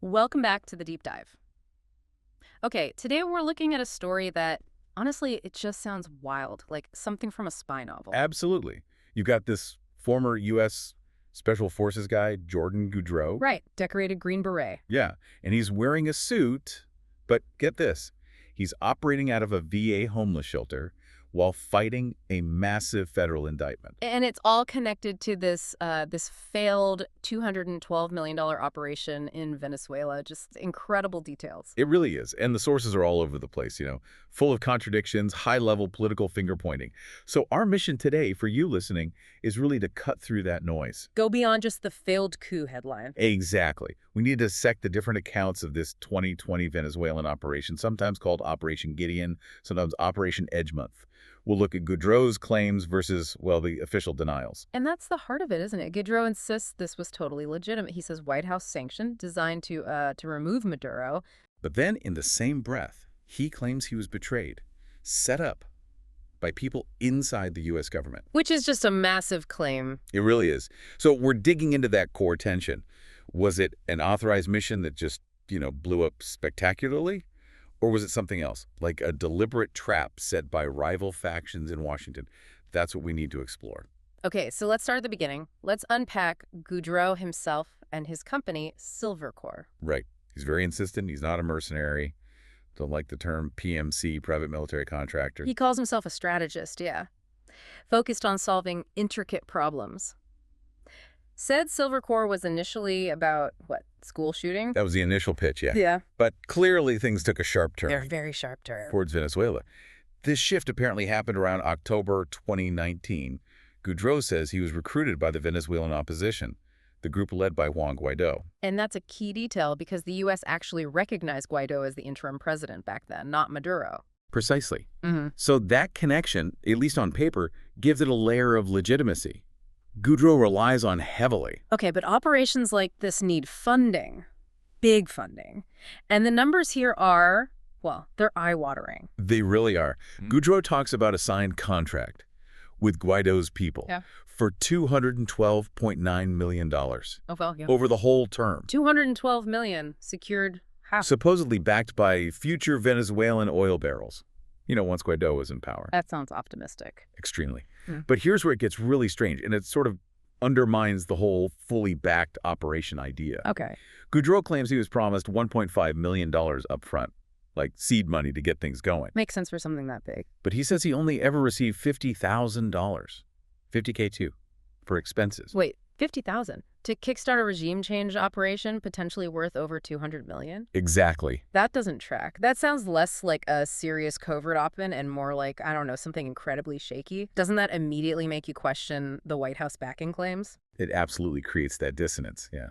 Welcome back to the deep dive. Okay, today we're looking at a story that, honestly, it just sounds wild, like something from a spy novel. Absolutely. You've got this former U.S. Special Forces guy, Jordan Goudreau. Right, decorated Green Beret. Yeah, and he's wearing a suit, but get this, he's operating out of a VA homeless shelter while fighting a massive federal indictment. And it's all connected to this failed $212 million operation in Venezuela. Just incredible details. It really is, and the sources are all over the place, full of contradictions, high-level political finger-pointing. So our mission today, for you listening, is really to cut through that noise. Go beyond just the failed coup headline. Exactly. We need to dissect the different accounts of this 2020 Venezuelan operation, sometimes called Operation Gideon, sometimes Operation Edge Month. We'll look at Goudreau's claims versus, well, the official denials. And that's the heart of it, isn't it? Goudreau insists this was totally legitimate. He says White House sanctioned, designed to remove Maduro. But then, in the same breath, he claims he was betrayed, set up by people inside the U.S. government. Which is just a massive claim. It really is. So we're digging into that core tension. Was it an authorized mission that just, blew up spectacularly? Or was it something else, like a deliberate trap set by rival factions in Washington? That's what we need to explore. Okay, so let's start at the beginning. Let's unpack Goudreau himself and his company, Silvercorp. Right. He's very insistent. He's not a mercenary. Don't like the term PMC, private military contractor. He calls himself a strategist, yeah. Focused on solving intricate problems. Said Silvercorp was initially about, school shooting? That was the initial pitch, yeah. Yeah. But clearly things took a sharp turn. A very sharp turn. Towards Venezuela. This shift apparently happened around October 2019. Goudreau says he was recruited by the Venezuelan opposition, the group led by Juan Guaidó. And that's a key detail because the U.S. actually recognized Guaidó as the interim president back then, not Maduro. Precisely. Mm-hmm. So that connection, at least on paper, gives it a layer of legitimacy. Goudreau relies on heavily. Okay, but operations like this need funding. Big funding. And the numbers here are, they're eye-watering. They really are. Goudreau talks about a signed contract with Guaidó's people for $212.9 million over the whole term. $212 million secured how? Supposedly backed by future Venezuelan oil barrels. Once Guaidó was in power. That sounds optimistic. Extremely. But here's where it gets really strange, and it sort of undermines the whole fully backed operation idea. Okay. Goudreau claims he was promised $1.5 million up front, like seed money to get things going. Makes sense for something that big. But he says he only ever received $50,000, $50K too, for expenses. Wait, $50,000 to kickstart a regime change operation potentially worth over $200 million? Exactly. That doesn't track. That sounds less like a serious covert op and more like, I don't know, something incredibly shaky. Doesn't that immediately make you question the White House backing claims? It absolutely creates that dissonance, yeah.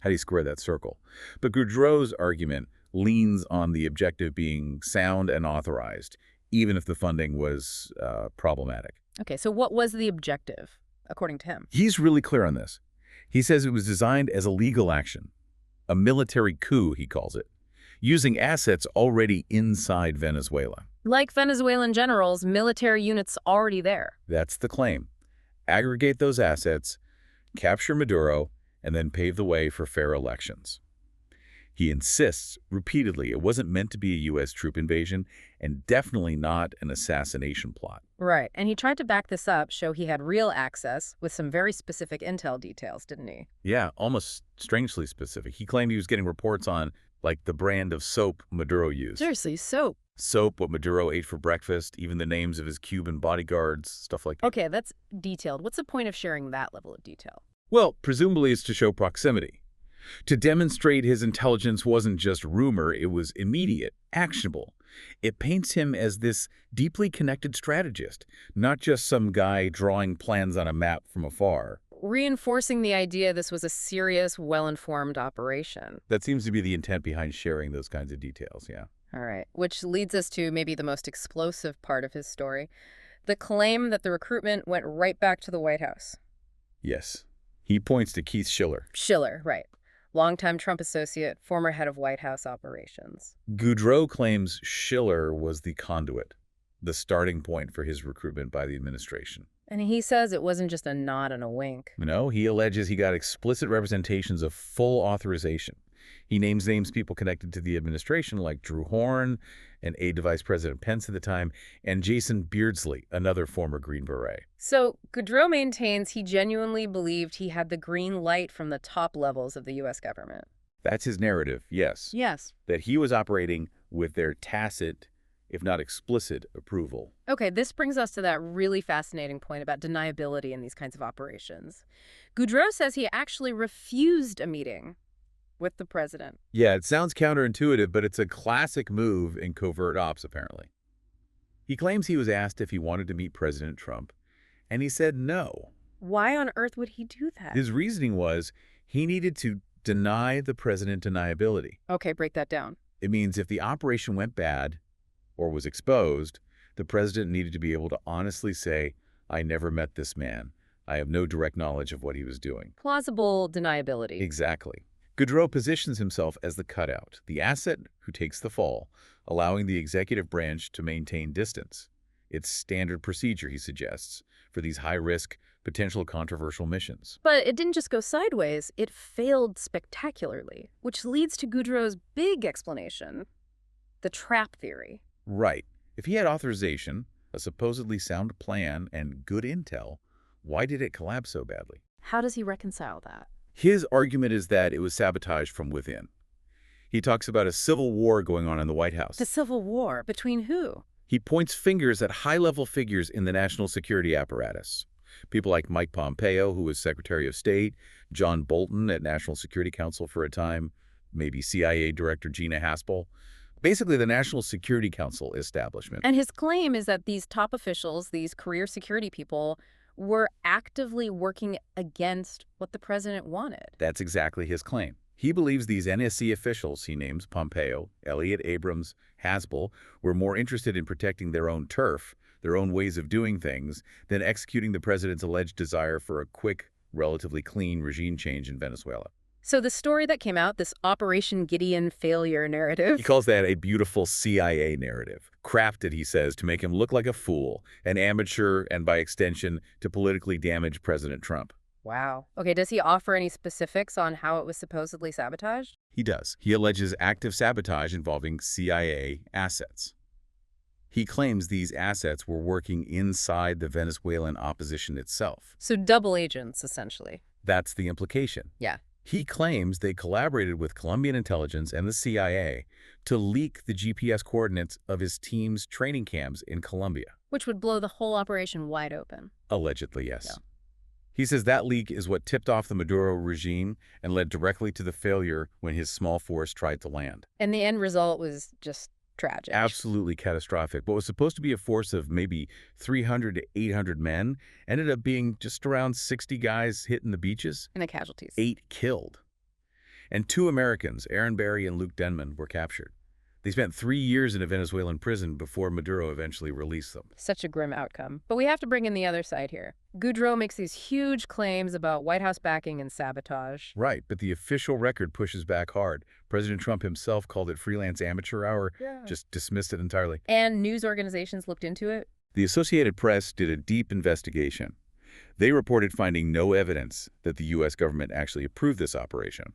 How do you square that circle? But Goudreau's argument leans on the objective being sound and authorized, even if the funding was problematic. Okay, so what was the objective, according to him? He's really clear on this. He says it was designed as a legal action, a military coup, he calls it, using assets already inside Venezuela. Like Venezuelan generals, military units already there. That's the claim. Aggregate those assets, capture Maduro, and then pave the way for fair elections. He insists repeatedly it wasn't meant to be a U.S. troop invasion and definitely not an assassination plot. Right, and he tried to back this up, show he had real access with some very specific intel details, didn't he? Yeah, almost strangely specific. He claimed he was getting reports on, like, the brand of soap Maduro used. Seriously, soap? Soap, what Maduro ate for breakfast, even the names of his Cuban bodyguards, stuff like that. Okay, that's detailed. What's the point of sharing that level of detail? Well, presumably it's to show proximity. To demonstrate his intelligence wasn't just rumor, it was immediate, actionable. It paints him as this deeply connected strategist, not just some guy drawing plans on a map from afar. Reinforcing the idea this was a serious, well-informed operation. That seems to be the intent behind sharing those kinds of details, yeah. All right, which leads us to maybe the most explosive part of his story, the claim that the recruitment went right back to the White House. Yes. He points to Keith Schiller. Schiller, right. Longtime Trump associate, former head of White House operations. Goudreau claims Schiller was the conduit, the starting point for his recruitment by the administration. And he says it wasn't just a nod and a wink. No, he alleges he got explicit representations of full authorization. He names people connected to the administration like Drew Horn, an aide to Vice President Pence at the time, and Jason Beardsley, another former Green Beret. So Goudreau maintains he genuinely believed he had the green light from the top levels of the U.S. government. That's his narrative, yes. Yes. That he was operating with their tacit, if not explicit, approval. Okay, this brings us to that really fascinating point about deniability in these kinds of operations. Goudreau says he actually refused a meeting with the president. Yeah, it sounds counterintuitive, but it's a classic move in covert ops, apparently. He claims he was asked if he wanted to meet President Trump, and he said no. Why on earth would he do that? His reasoning was he needed to deny the president deniability. Okay, break that down. It means if the operation went bad or was exposed, the president needed to be able to honestly say, I never met this man. I have no direct knowledge of what he was doing. Plausible deniability. Exactly. Goudreau positions himself as the cutout, the asset who takes the fall, allowing the executive branch to maintain distance. It's standard procedure, he suggests, for these high-risk, potential controversial missions. But it didn't just go sideways, it failed spectacularly, which leads to Goudreau's big explanation, the trap theory. Right. If he had authorization, a supposedly sound plan, and good intel, why did it collapse so badly? How does he reconcile that? His argument is that it was sabotage from within. He talks about a civil war going on in the White House. The Civil War? Between who? He points fingers at high-level figures in the national security apparatus. People like Mike Pompeo, who was Secretary of State, John Bolton at National Security Council for a time, maybe CIA Director Gina Haspel. Basically, the National Security Council establishment. And his claim is that these top officials, these career security people, were actively working against what the president wanted. That's exactly his claim. He believes these NSC officials, he names Pompeo, Elliott Abrams, Haspel, were more interested in protecting their own turf, their own ways of doing things, than executing the president's alleged desire for a quick, relatively clean regime change in Venezuela. So the story that came out, this Operation Gideon failure narrative. He calls that a beautiful CIA narrative, crafted, he says, to make him look like a fool, an amateur, and by extension, to politically damage President Trump. Wow. Okay, does he offer any specifics on how it was supposedly sabotaged? He does. He alleges active sabotage involving CIA assets. He claims these assets were working inside the Venezuelan opposition itself. So double agents, essentially. That's the implication. Yeah. He claims they collaborated with Colombian intelligence and the CIA to leak the GPS coordinates of his team's training camps in Colombia. Which would blow the whole operation wide open. Allegedly, yes. Yeah. He says that leak is what tipped off the Maduro regime and led directly to the failure when his small force tried to land. And the end result was just tragic. Absolutely catastrophic. What was supposed to be a force of maybe 300 to 800 men ended up being just around 60 guys hitting the beaches. And the casualties. 8 killed. And 2 Americans, Aaron Berry and Luke Denman, were captured. They spent 3 years in a Venezuelan prison before Maduro eventually released them. Such a grim outcome. But we have to bring in the other side here. Goudreau makes these huge claims about White House backing and sabotage. Right, but the official record pushes back hard. President Trump himself called it freelance amateur hour, just dismissed it entirely. And news organizations looked into it? The Associated Press did a deep investigation. They reported finding no evidence that the U.S. government actually approved this operation.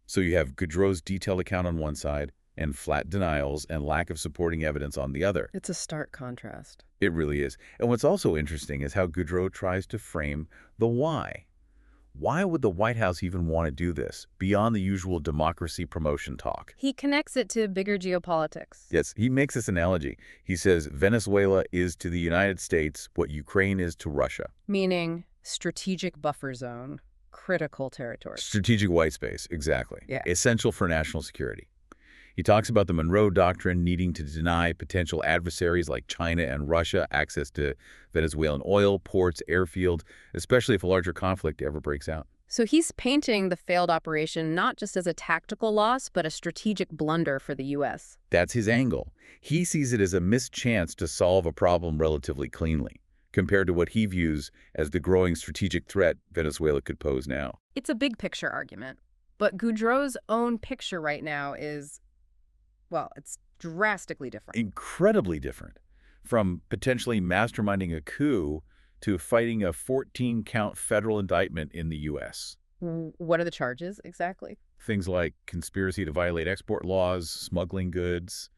So you have Goudreau's detailed account on one side, and flat denials and lack of supporting evidence on the other. It's a stark contrast. It really is. And what's also interesting is how Goudreau tries to frame the why. Why would the White House even want to do this, beyond the usual democracy promotion talk? He connects it to bigger geopolitics. Yes, he makes this analogy. He says Venezuela is to the United States what Ukraine is to Russia. Meaning strategic buffer zone, critical territory. Strategic white space, exactly. Yeah. Essential for national security. He talks about the Monroe Doctrine needing to deny potential adversaries like China and Russia access to Venezuelan oil, ports, airfield, especially if a larger conflict ever breaks out. So he's painting the failed operation not just as a tactical loss, but a strategic blunder for the U.S. That's his angle. He sees it as a missed chance to solve a problem relatively cleanly, compared to what he views as the growing strategic threat Venezuela could pose now. It's a big picture argument. But Goudreau's own picture right now is, well, it's drastically different. Incredibly different. From potentially masterminding a coup to fighting a 14-count federal indictment in the U.S. What are the charges exactly? Things like conspiracy to violate export laws, smuggling goods,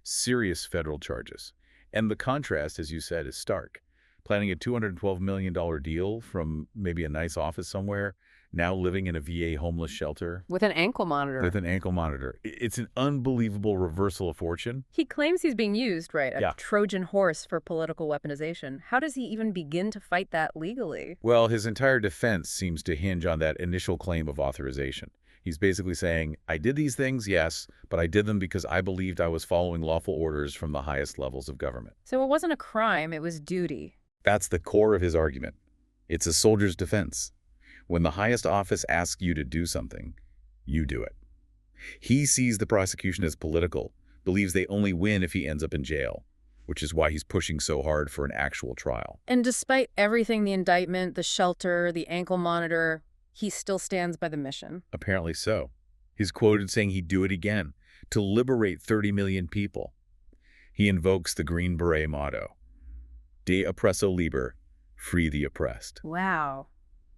serious federal charges. And the contrast, as you said, is stark. Planning a $212 million deal from maybe a nice office somewhere, now living in a VA homeless shelter. With an ankle monitor. With an ankle monitor. It's an unbelievable reversal of fortune. He claims he's being used, right? Yeah. A Trojan horse for political weaponization. How does he even begin to fight that legally? Well, his entire defense seems to hinge on that initial claim of authorization. He's basically saying, I did these things, yes, but I did them because I believed I was following lawful orders from the highest levels of government. So it wasn't a crime, it was duty. That's the core of his argument. It's a soldier's defense. When the highest office asks you to do something, you do it. He sees the prosecution as political, believes they only win if he ends up in jail, which is why he's pushing so hard for an actual trial. And despite everything, the indictment, the shelter, the ankle monitor, he still stands by the mission. Apparently so. He's quoted saying he'd do it again, to liberate 30 million people. He invokes the Green Beret motto, De oppresso liber, free the oppressed. Wow.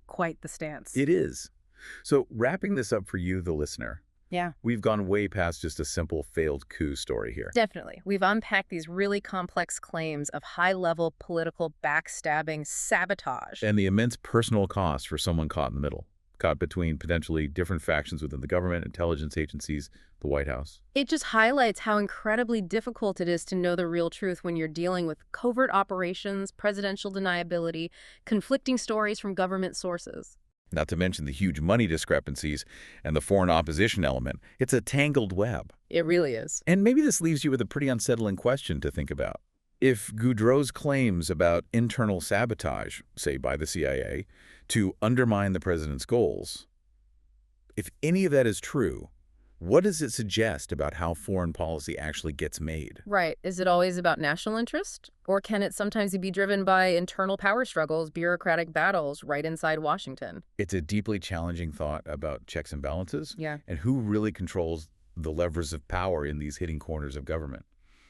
Quite the stance. It is. So wrapping this up for you, the listener, Yeah. we've gone way past just a simple failed coup story here. Definitely. We've unpacked these really complex claims of high-level political backstabbing sabotage. And the immense personal cost for someone caught in the middle, caught between potentially different factions within the government, intelligence agencies, the White House. It just highlights how incredibly difficult it is to know the real truth when you're dealing with covert operations, presidential deniability, conflicting stories from government sources. Not to mention the huge money discrepancies and the foreign opposition element. It's a tangled web. It really is. And maybe this leaves you with a pretty unsettling question to think about. If Goudreau's claims about internal sabotage, say by the CIA, to undermine the president's goals, if any of that is true, what does it suggest about how foreign policy actually gets made? Right. Is it always about national interest? Or can it sometimes be driven by internal power struggles, bureaucratic battles right inside Washington? It's a deeply challenging thought about checks and balances. Yeah. And who really controls the levers of power in these hidden corners of government.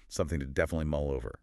Something to definitely mull over.